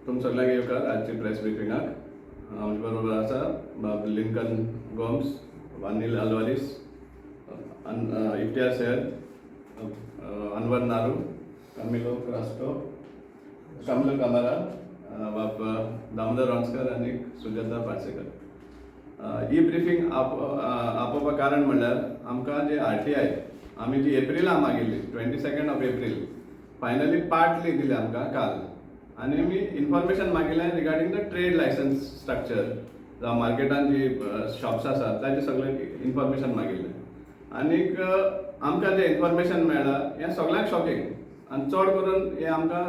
तुमच्या सगळ्यांक येवकार आजची प्रेस ब्रिफिंगाक आमचे बरोबर आसा लिंकन गोम्स, अनिल अल्वारिस, इफ्तियार सैयद, अनवर नारू, कामिलो क्रास्टो, कमल कमारा, दामोदर रांचकर आणि सुजाता पार्सेकर. ही ब्रिफिंग आपोवपा कारण म्हणल्यार आमकां जे RTI आमी जी एप्रिला मागिल्ली 22 ऑफ एप्रील फायनली पार्टली दिले आमकां काल. आनी आमी इन्फॉर्मेशन मागिल्लें regarding the trade licence structure जावं मार्केटान जी शॉप्स आसात ताजें सगळें इन्फॉर्मेशन मागिल्लें. आनीक आमकां जें इन्फॉर्मेशन मेळ्ळां हें सगळ्यांक शॉकिंग आनी चड करून हें आमकां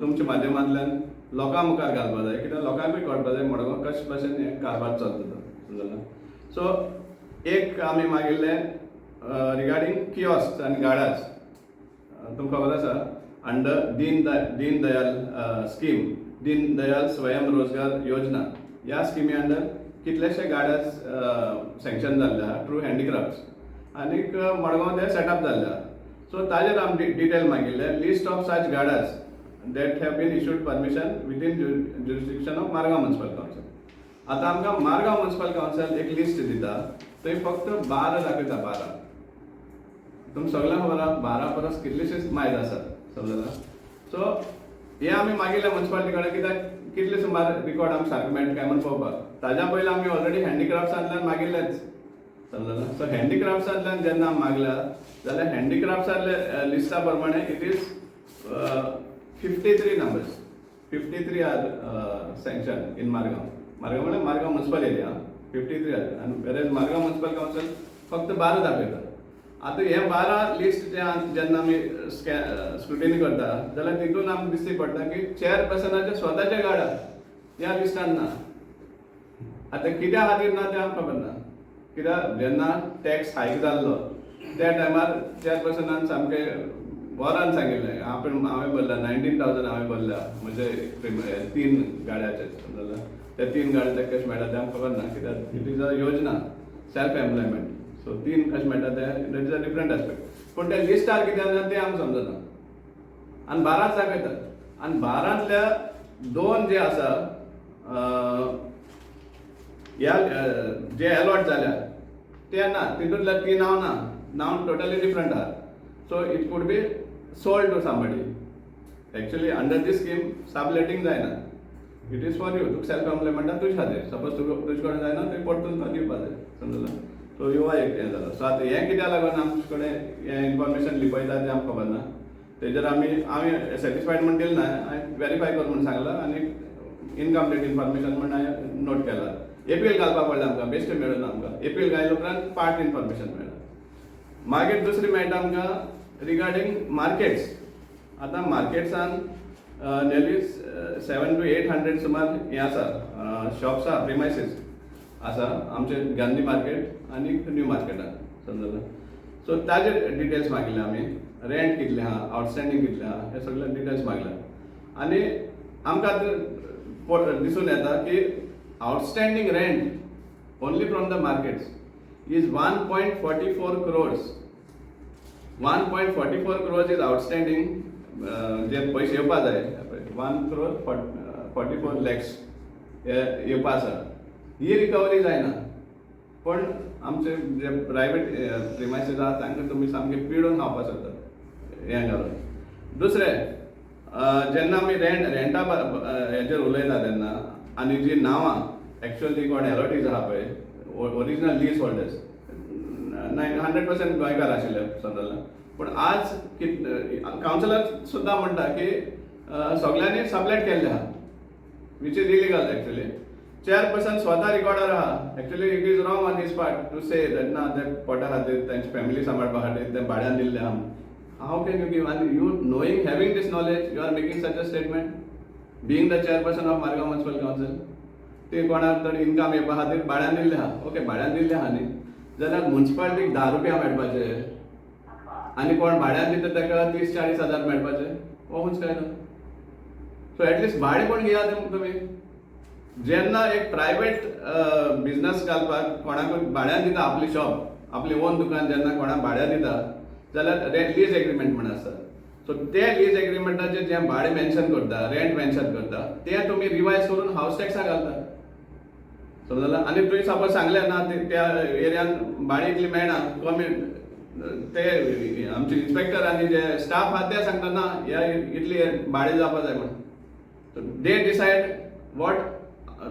तुमच्या माध्यमांतल्यान लोकां मुखार घालपा जाय, कित्याक लोकांकूय कळपा जाय मडगांव कशे भशेन हें कारभार चलता तो. सो एक आमी मागिल्लें रिगार्डींग कियोस्क आनी गाडास. तुमकां खबर आसा अंडर दीन दयाल स्कीम, दीन दयाल स्वयं रोजगार योजना, ह्या स्किमी अंडर कितलेशे गाड्यास सँक्शन जाल्ले आहा थ्रू हँडीक्राफ्ट्स आनीक मडगांव ते सेटअप जाल्ले आहा. सो ताजेर आमी डिटेल मागिल्ले लिस्ट ऑफ सच गाड्यास that have been issued permission within jurisdiction of Margaon Municipal Council. आता आमकां मारगांव म्युनिसिपल काउन्सिल एक लिस्ट दिता, थंय फक्त 12 दाखयता. 12 तुमकां सगळ्यांक खबर आहा 12 परस कितलेशेच मायज आसात समजला. सो हे आमी मागिल्ले म्युनिसिपालिटी कडेन कित्याक कितले सुमार रिकॉर्ड आमकां सारकें मेळटा काय म्हूण पळोवपाक. ताज्या पयलीं आमी ऑलरेडी हँडीक्राफ्ट्सांतल्यान मागिल्लेच समजला. सो हँडीक्राफ्ट्सांतल्यान जेन्ना मागल्या जाल्यार हँडीक्राफ्ट्सांतल्या लिस्टा प्रमाणे it is 53 numbers. 53 are sanctioned in Margaon. Margaon म्हणजे मारगांव म्युनिसिपल एरिया 53 आहे आणि वेरेज मारगांव म्युनिसिपल काउन्सिल फक्त 12 दाखयता. आता हे 12 लिस्ट जेन्ना आमी स्क्रुटिनी करता जाल्यार तितून आमकां दिश्टी पडटा की चेअरपर्सनाचे स्वताचे गाडा ह्या लिस्टान ना. आता कित्या खातीर ना तें आमकां खबर ना, कित्याक जेन्ना टॅक्स हायक जाल्लो त्या टायमार चेअरपर्सनान सामकें वरान सांगिल्लें हांवें भरला 19,000 हांवें भरल्या म्हणजे 3 गाड्याचे समजला. त्या 3 गाड्याचे कशें मेळटा तें आमकां खबर ना, कित्याक इट इज अ योजना सेल्फ एम्प्लॉयमेंट. सो 3 कशें मेळटा तें that is a different aspect. पूण त्या लिस्टार कितें आसा तें आमकां समजना आनी 12 दाखयतात. आनी 12तल्या 2 जे आसा ह्या जे अलॉट जाल्या ते ना, तितूंतल्या 3 नांव टोटली डिफरंट आहा. So it could be sold to somebody. Actually under this scheme subletting जायना. It is for you. Tuka self employment तुझे खातीर. सपोज तुजे कडेन जायना तुवें परतून दिवपा जाय समजला. सो ह्यो एक हें जालो. सो आतां हें कित्याक लागून आमचे कडेन हें इन्फॉर्मेशन लिपयता तें आमकां खबर ना. तेजेर आमी सॅटिस्फायड म्हण दिलें ना, हांवें वेरीफाय कर म्हण सांगलां आनी इनकम्प्लीट इन्फॉर्मेशन म्हण हांवें नोट केला. एपीएल घालपाक पडलें आमकां, बेश्टें मेळूं ना आमकां. एपीएल घायल्या उपरांत पार्ट इन्फॉर्मेशन मेळ्ळा. मागीर दुसरी मेळटा आमकां रिगार्डिंग मार्केट्स. आता मार्केट्सान नियरली 700 to 800 सुमार हे आसा शॉप्स आहा, प्रिमायसीस आसा आमचे गांधी मार्केट आनी न्यू मार्केटान समजला. सो ताजे डिटेल्स मागिल्ले आमी, रेंट कितले आहा, आउटस्टँडींग कितले आहा, हे सगळे डिटेल्स मागल्या. आनी आमकां दिसून येता की outstanding rent only from the markets is 1.44 crores. 1.44 crores is outstanding. जे पैसे येवपा जाय 1.44 crores येवपा आसा, ही रिकवरी जायना. पण आमचे जे प्रायवेट प्रिमायसीस आहा तांकां तुमी सामके पिडून खावपाक शकता हें घालून. दुसरें जेन्ना आमी रेंटा हेचेर उलयता तेन्ना आनी जी नांवां एक्चुअली कोण एलॉटीज आहा पळय ओरिजिनल लीज होल्डर्स 100% गोंयकार आशिल्ले समजला. पूण आज कावन्सिलर सुद्दां म्हणटा की सगळ्यांनी सबलेट केल्ले आहा which is illegal. Actually chairperson स्वता रिकॉर्डर आहा. Actually it is wrong on his part two say that ना ते पोटा खातीर तांची फॅमिली सांबाळपा खातीर ते भाड्यान दिल्ले आहा. हाऊ कॅन यू गिव आनी you knowing having these knowledge you are making such a statement being the chairperson of Margao municipal council. ते कोणाक तरी इन्कम येवपा खातीर भाड्यान दिल्ले आहा. ओके भाड्यान दिल्ले आहा न्ही, जाल्यार म्युनिसिपालिटीक 10 रुपया मेळपाचे आनी कोण भाड्यान दिता ताका 30-40 हजार मेळपाचे, हो हुंच काय ना. सो एटलिस्ट भाडें कोण घेयात तुमी. जेन्ना एक प्रायवेट बिझनस घालपाक कोणाकूय भाड्यान दिता आपली शॉप, आपली ओन दुकान जेन्ना कोणाक भाड्यान दिता जाल्यार लीज एग्रीमेंट म्हण आसता. सो ते लीज एग्रीमेंटाचे जे भाडे मेन्शन करता, रेंट मेन्शन करता, ते तुम्ही रिवायज करून हाऊस टॅक्सा घालता. समजलं. आणि तुम्ही सपोज सांगले ना त्या एरियान भाडे इतली मेळना, कमी ते आमचे इन्स्पेक्टर आणि जे स्टाफ आहा ते सांगता ना ह्या इतली भाडे जावपा जाय म्हणून. They decide what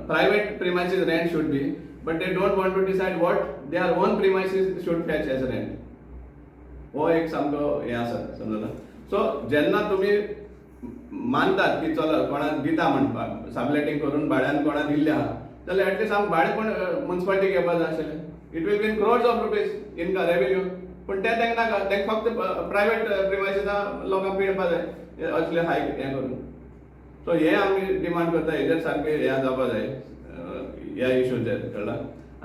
private premises rent should be, but they don't want to decide what their own premises should fetch as rent. हो एक सामको हे आसा. समजलं. सो जेन्ना तुम्ही मानतात की चलो कोणाक दिता म्हणपाक, सबलेटिंग करून भाड्यान कोणाक दिल्ले आहा, जाल्यार एटलीस्ट आमकां भाडें कोण म्युन्सिपालिटी घेवपाक जाय आशिल्लें. It will been crores of rupees in revenue. पण ते तांकां नाका, तांकां फक्त प्रायव्हेट प्रिमायसिसा लोकांक पिळपा जाय असले हाय हें करून. सो हे आमी डिमांड करता, हेजेर सारकें हें जावपा जाय ह्या इश्यूचेर, कळ्ळां.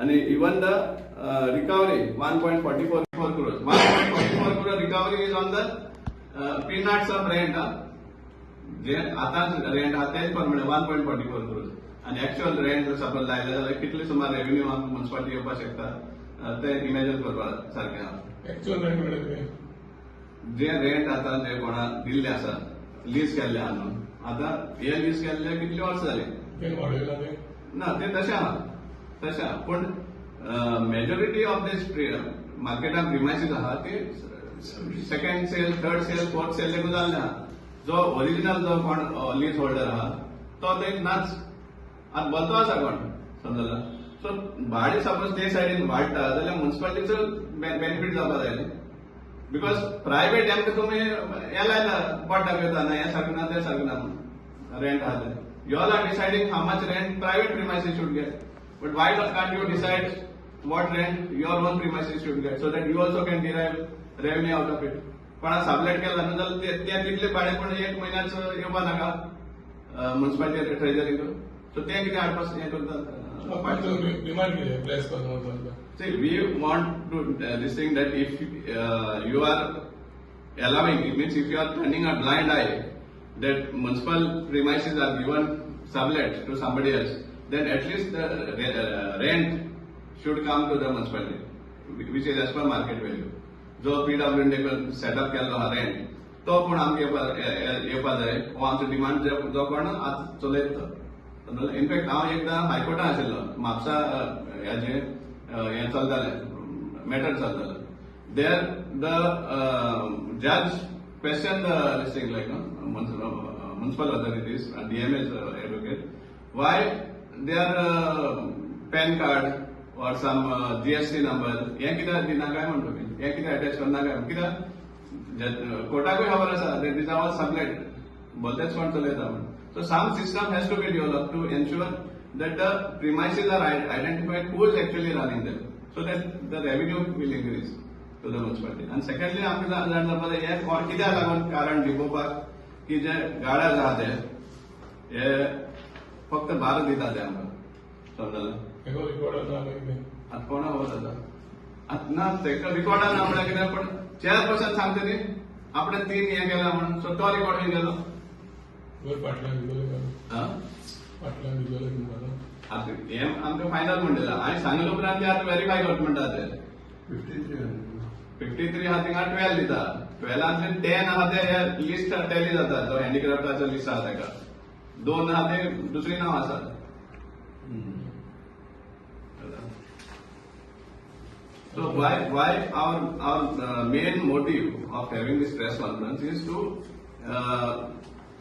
आनी even the recovery 1.44 crores, 1.44 crore recovery is on the peanuts of rent. जे आतां रेंट आहा तेच प्रमाणे 1.44 crores. आणि ऍक्च्युअल रेंट सपोज लायले जाल्यार कितले सुमार रेव्हेन्यू आमकां म्युन्सिपालिटी येवपाक शकता ते इमॅजिन करपाक सारकें आहा. ऍक्च्युअल रेंट म्हणजे जे रेंट आतां जे कोणाक दिल्ले आसा, लीज केल्ले आहा न्हू, आतां हे लीज केल्ले कितले वर्स जाली ना, ते तशें आहा, तशें आहा. पूण मेजॉरिटी ऑफ दीस मार्केटान प्रिमायसीस आहा ती second sale, third sale, fourth sale लेगून जाल्ले आहा. जो ओरिजिनल जो कोण लीज होल्डर आहा तो थंय नाच. आतां बतो आसा कोण, समजला. सो भाडे सपोज ते सायडीन वाडटा जाल्यार म्युन्सिपालिटीचो बेनिफीट जावपा जाय. बिकॉज प्रायव्हेट आमकां तुमी हे लायला पोट दाखयता ना, हें सारकें ना तें सारकें ना म्हणून रेंट आहा ते. You all are deciding how much rent private premises should get. But why can't you decide what rent your own premises should get, so that you also can derive revenue out of it. कोणा sublet केला न्हू जाल्यार ते तितले भाडे पण एक म्हयन्याचो येवपा नाका म्युन्सिपालिटी ट्रेजरीक. सो ते कितें हाडपाक हें करता. डिमांड कितें प्लेस करता. See, we want to this thing that if you are allowing, it means if you are turning a blind eye that municipal premises are given sublet to somebody else, then at least the rent should come to the municipality, which is as per market value. जो PWD setup केल्लो आहा rent तो पण आमकां येवपा जाय. हो आमचो डिमांड जो कोण आज चलयता. इनफॅक्ट हांव एकदां हायकोर्टान आशिल्लो, म्हापसा हेजें हें चलतालें मॅटर चलतालें. देर द जज question the this thing like municipal authorities and DMS advocate, why their PAN card or some GST number हें कित्याक दिना काय म्हण तुमी, हें कित्याक अटॅच करना काय, कित्याक कोर्टाकूय खबर आसा that is our sublet, बोलतेच कोण चलयता म्हण. So some system has to be developed to ensure that the premises are identified who is actually running them, so that the revenue will increase to the municipality. And secondly, आमकां जाण जावपा जाय हें कित्याक लागून कारण लिपोवपाक की जे गाड्या आहा ते हे फक्त भार दिता ते आमकां. समजलें. आता कोणा खबर जाता आता ना तेका रिकॉर्डान आपल्या कितें पण चेअरपर्सन सांगता न्ही आपणे 3 हें केला म्हणून. सो तो रिकॉर्ड खंय गेलो. आता हें आमकां फायनल म्हणलेला. हांवें सांगले उपरांत ते आतां व्हेरीफाय करता म्हणटा ते 53 आहा थिंगा 12 दिता. 12 10 आहा ते लिस्ट टॅली जाता, जो हँडीक्राफ्टाचो लिस्ट आहा तेका. 2 आहा ते दुसरी नांव आसा. So why our main motive of having this press conference is to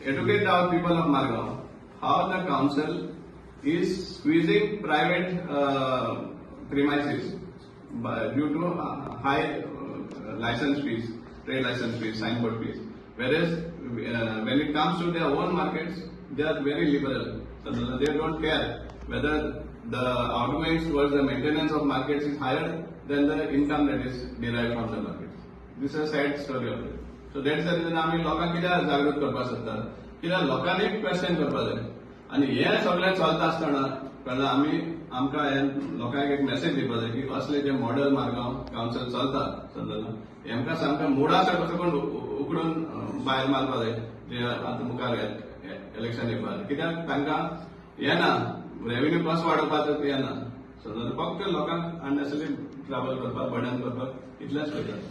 educate our people of Margao how the council is squeezing private premises due to high license fees, trade license fees, signboard fees, whereas when it comes to their own markets they are very liberal. So they don't care whether the outgoings towards the maintenance of markets is higher than the income that is derived from the market. This is a sad story of it. So that's the reason आमी लोकांक कित्याक जागृत करपाक सोदता, कित्याक लोकांनी question करपाक जाय. आनी हें सगळें चलता आसतना कळ्ळां आमी आमकां हें लोकांक एक मेसेज दिवपाक जाय की असले जे मॉडल मारगांव कावन्सिल चलता समजलें हेमकां सामकें मुडा सकून उकडून भायर मारपाक जाय जे आतां मुखार इलेक्शन येवपाक. कित्याक तांकां हें ना रेव्हेन्यू कसो वाडोवपाचो तें ना. समजलें. फक्त लोकांक अननेसेसरी ट्रॅव्हल करपाक बर्डन करपाक इतलेंच करतात.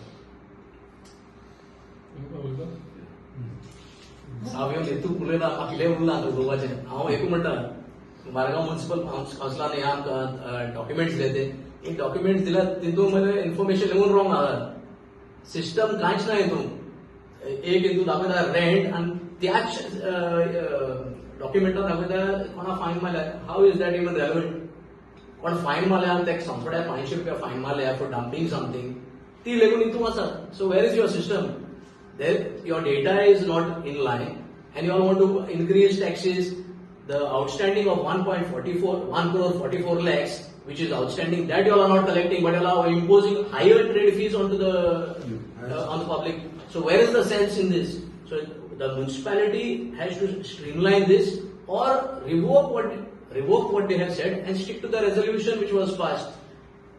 हांवें हेतू उलयना म्हाका कितें उरला गोवाचें हांव एक म्हणटा मारगांव म्युनिसिपल कावन्सिलान हे आमकां डॉक्युमेंट्स दिले ते एक डॉक्युमेंट्स दिला तितून मरे इन्फॉर्मेशन लेवून रॉंग आहा सिस्टम कांयच ना हितून एक हितून दाखयता रेंट आनी त्याच डॉक्युमेंटान दाखयता कोणा फायन मारल्या how is that even relevant कोण फायन मारल्या आनी ताका संपड्याक ₹500 फायन मारल्या फॉर डंपिंग समथींग ती लेगून हितून आसा so where is your system your data is not in line and you all want to increase taxes the outstanding of 1 crore 44 lakhs which is outstanding that you all are not collecting but you all are imposing higher trade fees onto the on the public so where is the sense in this so the municipality has to streamline this or revoke what they have said and stick to the resolution which was passed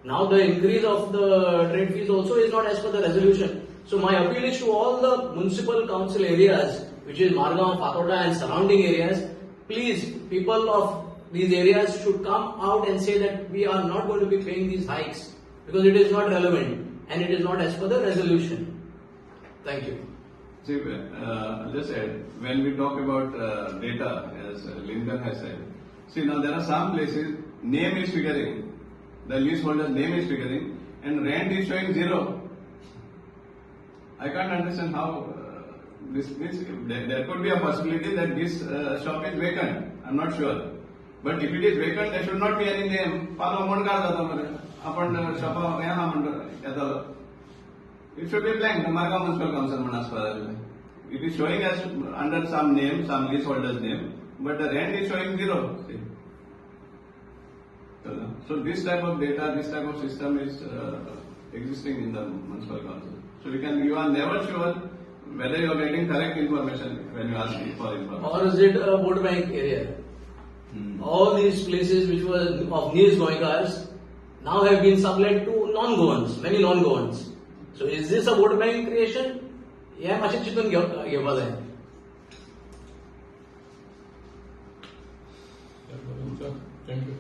now the increase of the trade fees also is not as per the resolution so my appeal is to all the municipal council areas which is Margaon, Fakoda and surrounding areas please people of these areas should come out and say that we are not going to be paying these hikes because it is not relevant and it is not as per the resolution. Thank you. See, just add, when we talk about data, as Lincoln has said, see now there are some places name is figuring, the leaseholder's name is figuring, and rent is showing 0. I can't understand how this means. There could be a possibility that this shop is vacant. I'm not sure. But if it is vacant, there should not be any name. पालो म्हणून काय जाता मरे? आपण shop यहाँ म्हणतो येतो. It should be blank. Margaon Municipal Council म्हणून असतं. It is showing as under some name, some leaseholder's name, but the rent is showing 0. See? So this type of data, this type of system is existing in the municipal council. So you are never sure whether you are getting correct information when you ask for information. Or is it a vote bank area? All these places which were of Nils Goenkas now have been sublet to non-Goans, many non-Goans. So is this a vote bank creation? Yeah, मातशें चिंतून घेवपा जाय. Thank you.